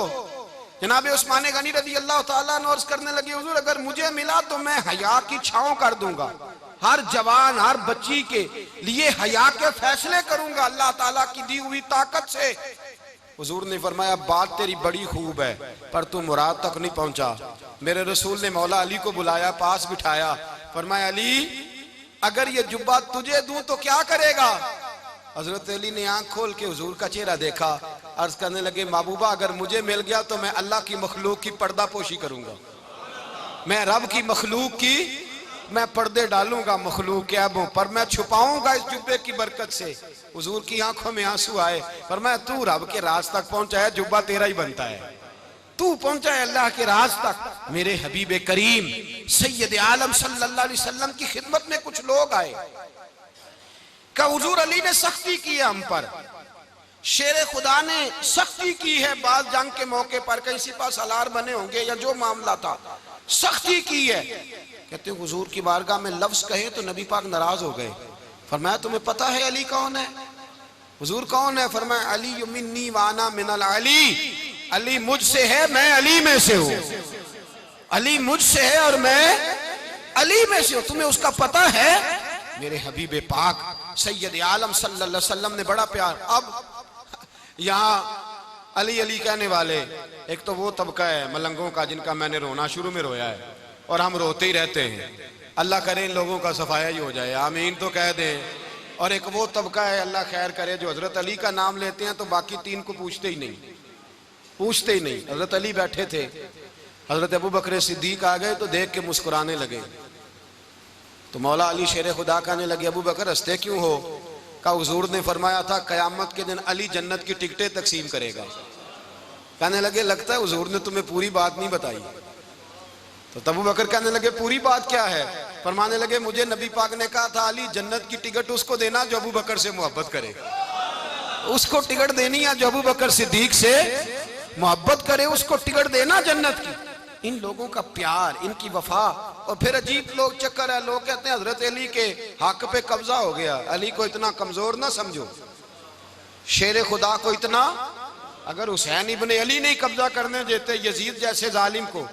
जनाब उस्मान गनी रज़ी अल्लाह ताला अन्हु अर्ज़ करने लगे हुजूर अगर मुझे मिला तो मैं हया की छांव कर दूंगा, हर जवान हर बच्ची के लिए हया के फैसले करूंगा अल्लाह ताला की दी हुई ताकत से। हुजूर ने फरमाया बात तेरी बड़ी खूब है पर तू मुराद तक नहीं पहुंचा। मेरे रसूल ने मौला अली को बुलाया, पास बिठाया, फरमाया अली अगर ये जुब्बा तुझे दूं तो क्या करेगा? हजरत अली ने आंख खोल के हुजूर का चेहरा देखा, अर्ज करने लगे महबूबा अगर मुझे मिल गया तो मैं अल्लाह की मखलूक की पर्दा पोशी करूंगा, मैं रब की मखलूक की मैं पर्दे डालूंगा मखलूक के ऐबों पर, मैं छुपाऊंगा इस जुब्बे की बरकत से। हुजूर की आंखों में आंसू आए, फरमाया तू रब के राज तक पहुंचा है, जुब्बा तेरा ही बनता है, तू पहुंचा है अल्लाह के राज तक। मेरे हबीब करीम सैयद आलम सल्लल्लाहु अलैहि वसल्लम की खिदमत में कुछ लोग आए, का हुजूर अली ने सख्ती की है हम पर, शेर खुदा ने सख्ती की है, बात जंग के मौके पर कहीं सिपा सालार बने होंगे या जो मामला था सख्ती की है। कहते हैं हुजूर की बारगाह में लफ्ज कहे तो नबी पाक नाराज हो गए। फरमाया तुम्हें पता है अली कौन है? हुजूर कौन है? फरमाया अली मिन्नी वाना मिनल अली, अली मुझसे है मैं अली में से हूं, अली मुझसे है और मैं अली में से हूं, तुम्हें उसका पता है? मेरे हबीब पाक सैयद आलम सल्लल्लाहु अलैहि वसल्लम ने बड़ा प्यार। अब यहाँ अली अली कहने वाले एक तो वो तबका है मलंगों का जिनका मैंने रोना शुरू में रोया है और हम रोते ही रहते हैं, अल्लाह करे इन लोगों का सफाया ही हो जाए, आमीन तो कह दें। और एक वो तबका है अल्लाह खैर करे जो हजरत अली का नाम लेते हैं तो बाकी तीन को पूछते ही नहीं, पूछते ही नहीं। हजरत अली बैठे थे, हजरत अबू बकर सिद्दीक आ गए तो देख के मुस्कुराने लगे, तो मौला अली शेर खुदा कहने लगे अबू बकर हंसते क्यों हो? का हुजूर ने फरमाया था कयामत के दिन अली जन्नत की टिकटें तकसीम करेगा। कहने लगे लगता है हुजूर ने तुम्हें पूरी बात नहीं बताई। तो अबू बकर कहने लगे पूरी बात क्या है? फरमाने लगे मुझे नबी पाक ने कहा था अली जन्नत की टिकट उसको देना जो अबू बकर से मोहब्बत करे, उसको टिकट देनी है जो अबू बकर सिद्दीक से मोहब्बत करे, उसको टिकट देना जन्नत की। इन लोगों का प्यार, इनकी वफा। और फिर अजीब लोग चक्कर है, लोग कहते हैं हजरत अली के हक पे कब्जा हो गया, अली को इतना कमजोर ना समझो, शेर खुदा को इतना, अगर हुसैन इब्ने अली नहीं कब्जा करने देते यजीद जैसे जालिम को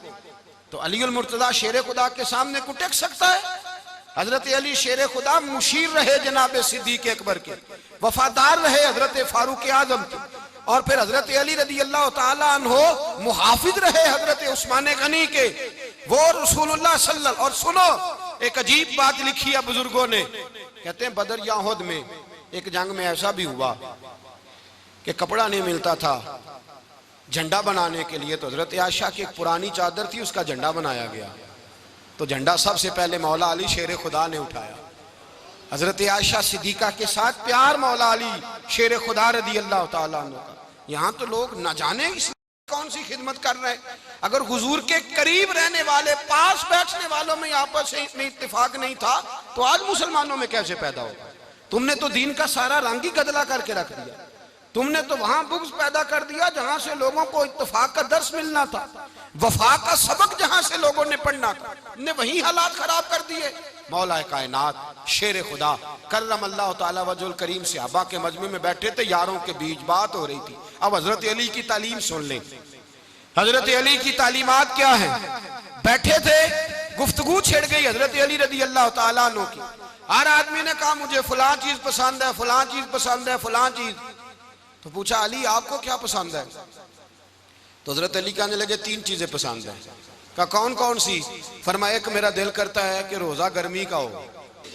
तो अली उल मुर्तजा शेर खुदा के सामने को टेक सकता है? हजरत अली शेर खुदा मुशीर रहे जनाब सिद्दीक अकबर के, वफादार रहे हजरत फारूक आजम के, और फिर हजरत अली रदी अल्लाह ताला अन्हो मुहाफिज रहे हजरत उस्मान गनी के, वो रसूलुल्लाह सल्लल्लाहु। और सुनो एक अजीब बात लिखी है बुजुर्गों ने, कहते हैं बदर या उहद में एक जंग में ऐसा भी हुआ कि कपड़ा नहीं मिलता था झंडा बनाने के लिए, तो हजरत आयशा की एक पुरानी चादर थी उसका झंडा बनाया गया, तो झंडा सबसे पहले मौला अली शेर खुदा ने उठाया। हजरत आयशा सिद्दीका के साथ प्यार मौला अली शेर खुदा रदी अल्लाह ताला अन्हु का। यहाँ तो लोग न जाने इस कौन सी खिदमत कर रहे हैं? अगर हुजूर के करीब रहने वाले, पास बैठने वालों में आपस में इत्तेफाक नहीं था तो आज मुसलमानों में कैसे पैदा होगा? तुमने तो दीन का सारा रंग ही गदला करके रख दिया। तुमने तो वहां बुग़्ज़ पैदा कर दिया जहां से लोगों को इत्तेफाक का दर्स मिलना था, वफा का सबक जहां से लोगों ने पढ़ना था, ने वही हालात खराब कर दिए। मौला कायनात शेर खुदा करम अल्लाह तआला वजहुल करीम सहाबा के मजमे में बैठे थे, यारों के बीच बात हो रही थी। अब हजरत अली की तालीम सुन लें। हजरत अली की तालीमात क्या है? बैठे थे, गुफ्तगू छिड़ गई हजरत अली रदी अल्लाह तआला अन्हु की। हर आदमी ने कहा मुझे फलां चीज पसंद है, फलां चीज पसंद है, फलां चीज। तो पूछा अली आपको क्या पसंद है? तो हजरत अली कहने लगे 3 चीजें पसंद है। कहा कौन कौन सी? फरमाया एक मेरा दिल करता है कि रोजा गर्मी का हो।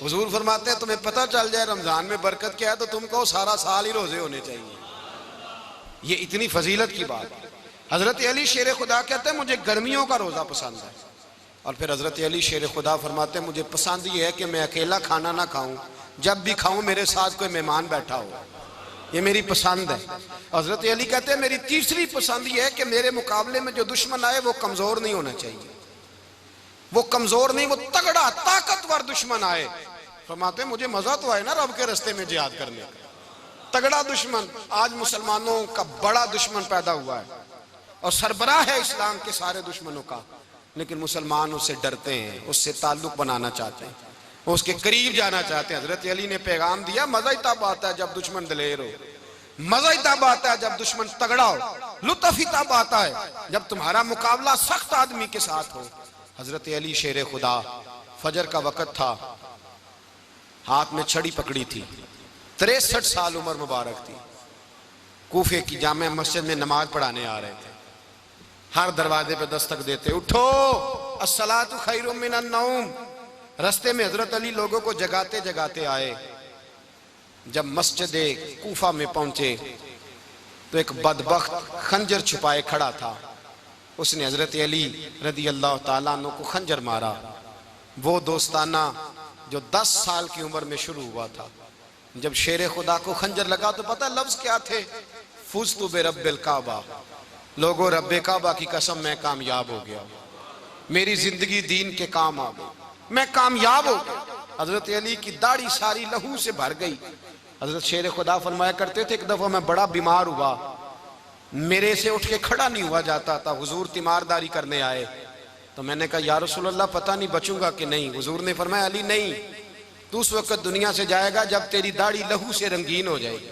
हुजूर फरमाते हैं तुम्हें पता चल जाए रमजान में बरकत क्या है तो तुम कहो सारा साल ही रोजे होने चाहिए। ये इतनी फजीलत की बात। हजरत अली शेर खुदा कहते हैं मुझे गर्मियों का रोजा पसंद है। और फिर हजरत अली शेर खुदा फरमाते हैं मुझे पसंद ये है कि मैं अकेला खाना ना खाऊं, जब भी खाऊं मेरे साथ कोई मेहमान बैठा हो, ये मेरी पसंद है। हजरत अली कहते हैं मेरी तीसरी पसंद ये है कि मेरे मुकाबले में जो दुश्मन आए वो कमजोर नहीं होना चाहिए, वो कमजोर नहीं, वो तगड़ा ताकतवर दुश्मन आए। फरमाते मुझे मजा तो आए ना रब के रास्ते में जिहाद करने का, तगड़ा दुश्मन। आज मुसलमानों का बड़ा दुश्मन पैदा हुआ है और सरबराह है इस्लाम के सारे दुश्मनों का, लेकिन मुसलमान उससे डरते हैं, उससे ताल्लुक बनाना चाहते हैं, उसके करीब जाना चाहते हैं। हजरत अली ने पैगाम दिया मजा ही तब आता है जब दुश्मन दलेर हो, मजा ही तब आता है जब दुश्मन तगड़ा हो, लुत्फ ही तब आता है जब तुम्हारा मुकाबला सख्त आदमी के साथ हो। हजरत अली शेर खुदा, फजर का वक़्त था, हाथ में छड़ी पकड़ी थी, 63 साल उम्र मुबारक थी। कूफे की जामे मस्जिद में नमाज पढ़ाने आ रहे थे। हर दरवाजे पे दस्तक देते, उठो अस्सलातु खैरुम मिनन नौम। रास्ते में हजरत अली लोगों को जगाते जगाते आए। जब मस्जिद कूफा में पहुंचे तो एक बदबख्त खंजर छुपाए खड़ा था। उसने हजरत अली रदी अल्लाह ताला अन्हु को खंजर मारा। वो दोस्ताना जो 10 साल की उम्र में शुरू हुआ था। जब शेर खुदा को खंजर लगा तो पता लफ्ज क्या थे? फुज़्तु बिरब्बिल काबा, लोगों रब्बे काबा की कसम मैं कामयाब हो गया, मेरी जिंदगी दीन के काम आ गई, मैं कामयाब हो गया। हजरत अली की दाढ़ी सारी लहू से भर गई। हजरत शेर खुदा फरमाया करते थे एक दफा मैं बड़ा बीमार हुआ, मेरे से उठ के खड़ा नहीं हुआ जाता था। हुजूर तीमारदारी करने आए तो मैंने कहा या रसूल अल्लाह पता नहीं बचूंगा कि नहीं। हुजूर ने फरमाया अली नहीं, तू उस वक्त दुनिया से जाएगा जब तेरी दाढ़ी लहू से रंगीन हो जाएगी।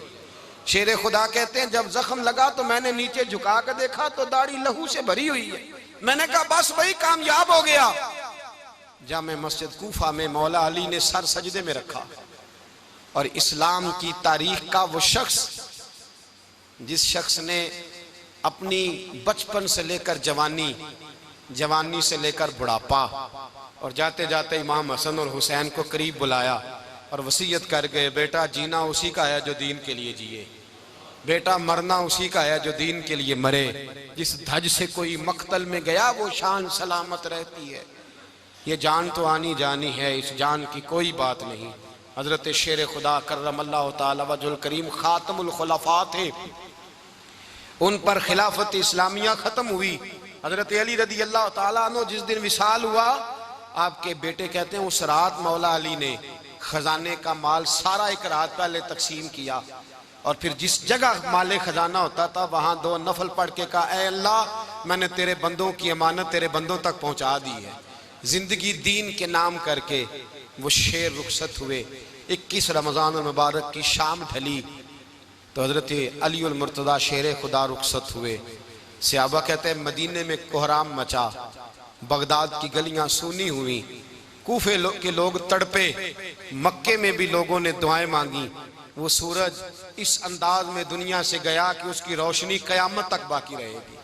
शेर खुदा कहते हैं जब जख्म लगा तो मैंने नीचे झुका कर देखा तो दाढ़ी लहू से भरी हुई है। मैंने कहा बस वही कामयाब हो गया। जामे मस्जिद कूफा में मौला अली ने सर सजदे में रखा और इस्लाम की तारीख का वो शख्स जिस शख्स ने अपनी बचपन से लेकर जवानी, जवानी से लेकर बुढ़ापा और जाते जाते इमाम हसन और हुसैन को करीब बुलाया और वसीयत कर गए बेटा जीना उसी का है जो दीन के लिए जिए, बेटा मरना उसी का है जो दीन के लिए मरे। जिस धज से कोई मक्तल में गया वो शान सलामत रहती है। ये जान तो आनी जानी है, इस जान की कोई बात नहीं। हजरत शेर खुदा करम अल्लाह ताला वजहुल करीम खातमुल खुलफा थे, उन पर खिलाफत इस्लामिया खत्म हुई। हजरत अली रदी अल्लाह ताला अन्हु जिस दिन विसाल हुआ, आपके बेटे कहते हैं उस रात मौला अली ने खजाने का माल सारा एक रात पहले तकसीम किया और फिर जिस जगह माले खजाना होता था वहां 2 नफल पढ़ के कहा ऐ अल्लाह मैंने तेरे बंदों की अमानत तेरे बंदों तक पहुंचा दी है। जिंदगी दीन के नाम करके वो शेर रुखसत हुए। 21 रमजान मुबारक की शाम ढली तो हजरत अली उल मुर्तदा शेर खुदा रुखसत हुए। सहाबा कहते हैं मदीने में कोहराम मचा, बगदाद की गलियां सूनी हुई, कूफे के लोग तड़पे, मक्के में भी लोगों ने दुआएं मांगी। वो सूरज इस अंदाज में दुनिया से गया कि उसकी रोशनी कयामत तक बाकी रहेगी,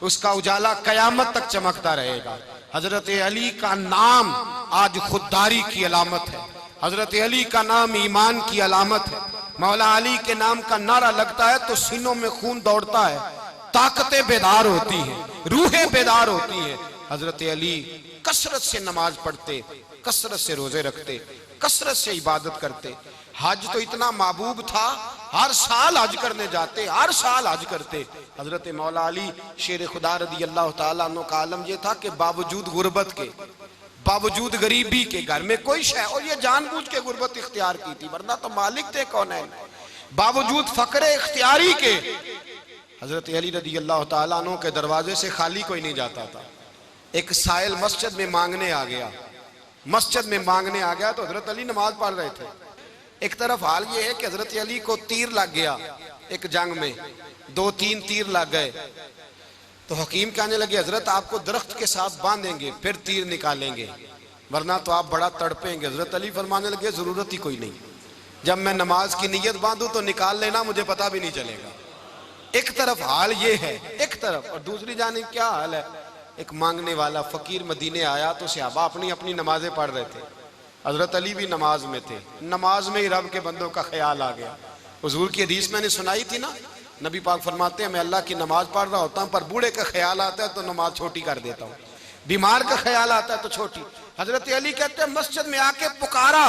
उसका उजाला कयामत तक चमकता रहेगा। हजरत अली का नाम आज खुददारी की अलामत है, हजरत अली का नाम ईमान की अलामत है। मौला अली के नाम का नारा लगता है तो सीनों में खून दौड़ता है, ताकतें बेदार होती हैं, रूहें बेदार होती हैं। हजरत अली कसरत से नमाज पढ़ते, कसरत से रोजे रखते, कसरत से इबादत करते। हज तो इतना महबूब था हर साल हज करने जाते, हर साल हज करते। हजरत मौला अली शेर खुदा रदी अल्लाह तआला अन्हु का आलम यह था कि बावजूद गुर्बत के, बावजूद गरीबी के, घर में कोई शय, और ये जानबूझ के गुर्बत इख्तियार की थी, वरना तो मालिक थे कौन है। बावजूद फकरे इख्तियारी के हजरत अली रदी अल्लाह तआला अन्हु के दरवाजे से खाली कोई नहीं जाता था। एक साइल मस्जिद में मांगने आ गया, मस्जिद में मांगने आ गया तो हजरत अली नमाज पढ़ रहे थे। एक तरफ हाल ये है कि हजरत अली को तीर लग गया, एक जंग में 2-3 तीर लग गए, तो हकीम कहने लगे हजरत आपको दरख्त के साथ बांधेंगे फिर तीर निकालेंगे, वरना तो आप बड़ा तड़पेंगे। हजरत अली फरमाने लगे जरूरत ही कोई नहीं, जब मैं नमाज की नीयत बांधू तो निकाल लेना, मुझे पता भी नहीं चलेगा। एक तरफ हाल ये है, एक तरफ, और दूसरी जानिब क्या हाल है, एक मांगने वाला फकीर मदीने आया तो सहाबा अपनी अपनी नमाजें पढ़ रहे थे, हजरत अली भी नमाज में थे। नमाज में ही रब के बंदों का ख्याल आ गया। हुजूर की हदीस मैंने सुनाई थी ना, नबी पाक फरमाते हैं मैं अल्लाह की नमाज पढ़ रहा होता हूँ, पर बूढ़े का ख्याल आता है तो नमाज छोटी कर देता हूँ, बीमार का ख्याल आता है तो छोटी। हजरत अली कहते हैं मस्जिद में आके पुकारा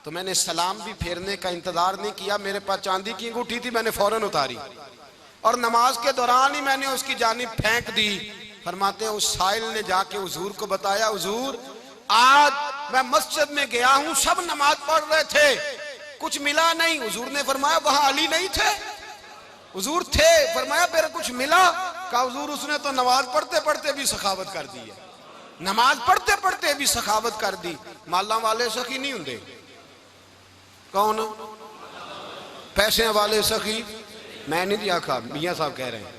तो मैंने सलाम भी फेरने का इंतजार नहीं किया, मेरे पास चांदी की अंगूठी थी, मैंने फौरन उतारी और नमाज के दौरान ही मैंने उसकी जानिब फेंक दी। फरमाते हैं उस साइल ने जाके हुजूर को बताया, हुजूर आज मैं मस्जिद में गया हूं, सब नमाज पढ़ रहे थे, कुछ मिला नहीं। हुजूर ने फरमाया वहां अली नहीं थे? हुजूर थे। फरमाया फिर कुछ मिला? कहा हुजूर उसने तो नमाज पढ़ते पढ़ते भी सखावत कर दी है, नमाज पढ़ते पढ़ते भी सखावत कर दी। माला वाले सखी नहीं होंगे, कौन? पैसे वाले सखी, मैं नहीं आखा, मियां साहब कह रहे हैं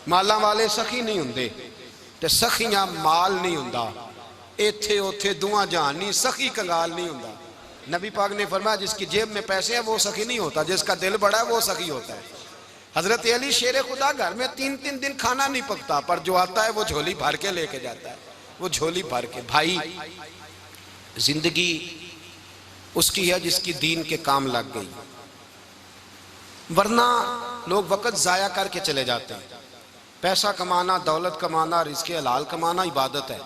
माला वाले सखी नहीं होंगे, ते सखियां माल नहीं हुंदा, इथे उथे दुआ जहान नहीं, सखी कंगाल नहीं हुंदा। नबी पाक ने फरमाया जिसकी जेब में पैसे हैं वो सखी नहीं होता, जिसका दिल बड़ा है वो सखी होता है। हजरत अली शेर खुदा घर में 3-3 दिन खाना नहीं पकता, पर जो आता है वो झोली भर के लेके जाता है, वो झोली भर के। भाई जिंदगी उसकी है जिसकी दीन के काम लग गई, वरना लोग वक्त जाया करके चले जाते हैं। पैसा कमाना, दौलत कमाना, रिज़्क़ हलाल कमाना इबादत है,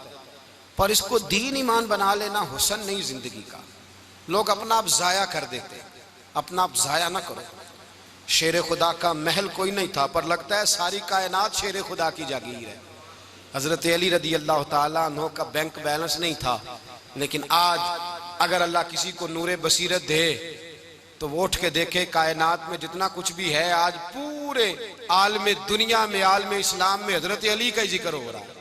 पर इसको दीन ईमान बना लेना हुस्न नहीं जिंदगी का। लोग अपना आप जाया कर देते हैं, अपना आप जाया ना करो। शेर खुदा का महल कोई नहीं था, पर लगता है सारी कायनात शेर खुदा की जागीर है। हजरत अली रदी अल्लाह तआला अन्हु का बैंक बैलेंस नहीं था, लेकिन आज अगर अल्लाह किसी को नूरे बसीरत दे तो वो उठ के देखे कायनात में जितना कुछ भी है, आज पूरे आलम दुनिया में, आलम इस्लाम में हजरत अली का ही जिक्र हो रहा है,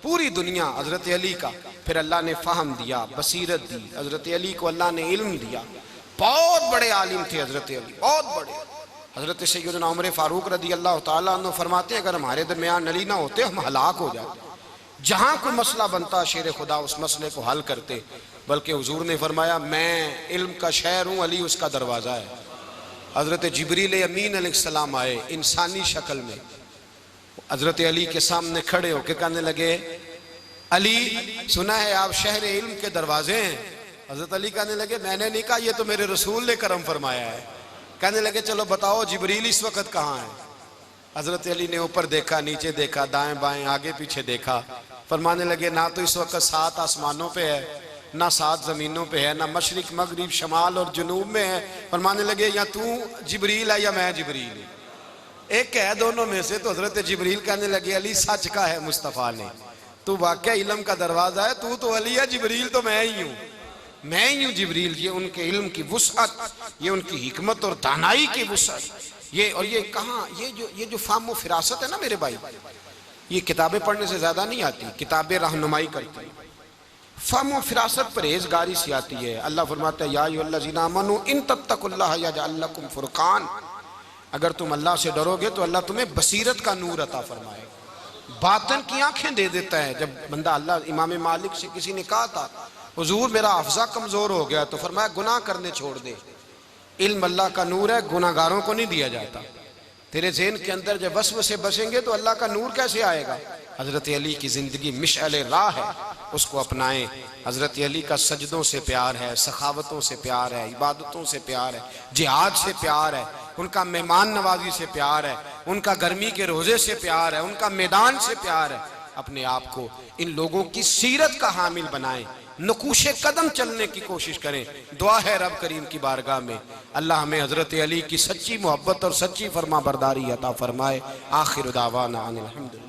पूरी दुनिया हजरत अली का। फिर अल्लाह ने फ़हम दिया, बसीरत दी, हजरत अली को अल्लाह ने इल्म दिया। बहुत बड़े आलिम थे हजरत अली, बहुत बड़े। हजरत सैयदना उमर फारूक रदी अल्लाह तआला अन्हु फरमाते हैं अगर हमारे दरमियान अली ना होते हम हलाक हो जाते। जहां कोई मसला बनता शेर खुदा उस मसले को हल करते, बल्कि हुजूर ने फरमाया मैं इल्म का शहर हूँ, अली उसका दरवाज़ा है। हजरत जिब्रील अमीन अलैहिस्सलाम आए इंसानी शक्ल में, हजरत अली के सामने खड़े होकर कहने लगे अली सुना है आप शहर इल्म के दरवाजे हैं। हजरत अली कहने लगे मैंने नहीं कहा, ये तो मेरे रसूल ने करम फरमाया है। कहने लगे चलो बताओ जिब्रील इस वक्त कहाँ है? हजरत अली ने ऊपर देखा, नीचे देखा, दाएं बाएं आगे पीछे देखा। फरमाने लगे ना तो इस वक्त 7 आसमानों पे है, ना 7 जमीनों पे है, ना मशरिक मगरिब शमाल और जुनूब में है। फरमाने लगे या तू जिब्रील है या मैं जिब्रील, एक है दोनों में से। तो हजरत जिब्रील कहने लगे अली सच का है मुस्तफ़ा ने, तू वाकई इल्म का दरवाजा है, तू तो अली है, जिब्रील तो मैं ही हूँ, मैं ही हूँ जिब्रील। ये उनके इल्म की वुसअत, ये उनकी हिकमत और दानाई की वुसअत, ये और ये कहाँ, ये जो फाहम फिरासत है ना मेरे भाई, ये किताबें पढ़ने से ज्यादा नहीं आती, किताबें रहनुमाई करती हैं। फाहम फिरासत परहेजगारी से आती है। अल्लाह फरमाता है या अय्युहल्लज़ीना आमनू इन तत्तकुल्लाह यजअल लकुम फुरकान, अगर तुम अल्लाह से डरोगे तो अल्लाह तुम्हें बसीरत का नूर अता फरमाएगा, बातन की आंखें दे देता है। जब बंदा अल्लाह, इमाम मालिक से किसी ने कहा था हुजूर मेरा हफ्ज़ा कमजोर हो गया, तो फरमाया गुनाह करने छोड़ दे, इल्म अल्लाह का नूर है, गुनाहगारों को नहीं दिया जाता। तेरे ज़हन के अंदर जब वसवसे बसेंगे तो अल्लाह का नूर कैसे आएगा? हजरत अली की जिंदगी मिशअल राह है, उसको अपनाएं। हजरत अली का सजदों से प्यार है, सखावतों से प्यार है, इबादतों से प्यार है, जिहाद से प्यार है, उनका मेहमान नवाजी से प्यार है, उनका गर्मी के रोजे से प्यार है, उनका मैदान से प्यार है। अपने आप को इन लोगों की सीरत का हामिल बनाएं, नकूशे कदम चलने की कोशिश करें। दुआ है रब करीम की बारगाह में अल्लाह हमें हज़रत अली की सच्ची मोहब्बत और सच्ची फरमा बरदारी अता फरमाए। आखिर दावाना अनिल हम्दुलिल्लाह।